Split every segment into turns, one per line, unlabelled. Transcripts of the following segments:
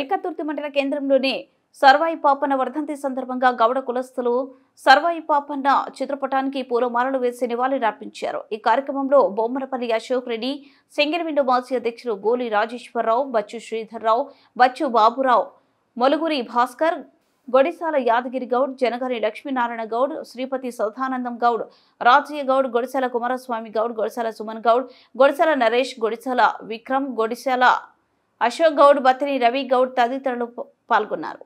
ఎల్కతుర్తి మండల కేంద్రంలోని సర్వాయి పాపన్న వర్ధంతి సందర్భంగా గౌడ కులస్తులు సర్వాయి పాపన్న చిత్రపటానికి పూలమాలలు వేసి నివాళులర్పించారు। ఈ కార్యక్రమంలో బొమ్మరపల్లి అశోక్ రెడ్డి, సింగరవిండు మాజీ అధ్యక్షులు గోలి రాజేశ్వరరావు, బచ్చు శ్రీధర్రావు, బచ్చు బాబురావు, మొలుగురి భాస్కర్, గొడిసాల యాదగిరి గౌడ్, జనగారి లక్ష్మీనారాయణ గౌడ్, శ్రీపతి సౌధానందం గౌడ్, రాజయ్య గౌడ్, గొడిసాల కుమారస్వామి గౌడ్, గొడిసాల సుమన్ గౌడ్, గొడిసాల నరేష్, గొడిసాల విక్రమ్, గొడిసాల అశోక్ గౌడ్, బత్తిని రవి గౌడ్ తదితరులు పాల్గొన్నారు।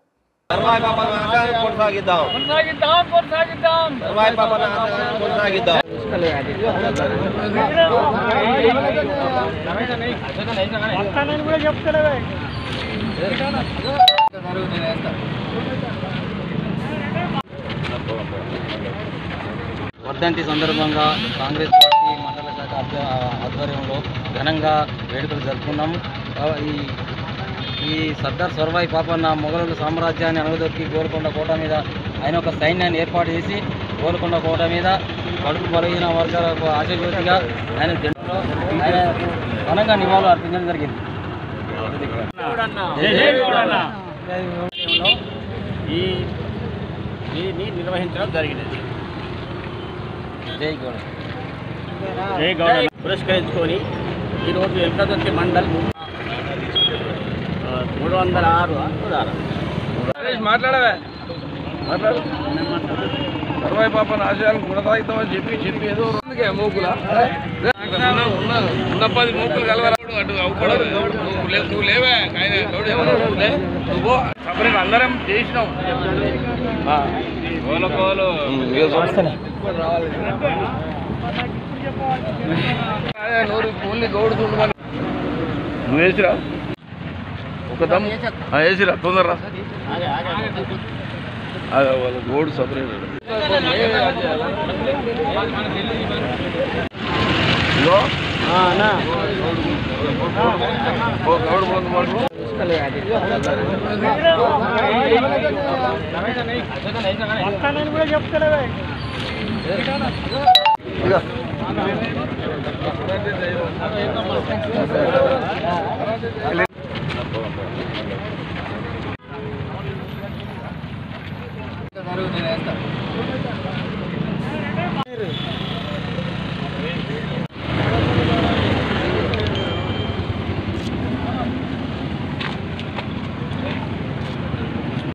వర్ధంతి సందర్భంగా కాంగ్రెస్ పార్టీ మండల శాఖ ఆధ్వర్యంలో ఘనంగా వేడుకలు జరుపుకున్నాము। ఈ సర్దార్ సర్వాయి పాపన్న మొఘలుల సామ్రాజ్యాన్ని అణగదొక్కి గోల్కొండ కోట మీద ఆయన ఒక సైన్యాన్ని ఏర్పాటు చేసి గోల్కొండ కోట మీద కడుపు బలహీన వర్గాలకు ఆశజ్యోతిగా ఆయన ఘనంగా నివాళులు అర్పించడం జరిగింది।
ఈ నిర్వహించడం జరిగినది।
జై గౌడ
పురస్కరించుకొని ఈరోజు ఎల్కతుర్తి మండల్ 306
మాట్లాడవే సర్వాయి పాపన్న ఆశయాలను కొనసాగిస్తామని చెప్పి ఏదో మూకుల ఉన్న 10 మూకులు కలవరాడు అటు అవుపడదు। నువ్వు లేవే ఆయన నువ్వు సపరేట్ అందరం చేసినాం। నూరు ఓన్లీ గౌడు చూడమని నువ్వు వేసిరా ఒక దమ్ వేసిరా తొందరరా వాళ్ళ గోడు సపరేట్ గౌడు బంధు చెప్తారా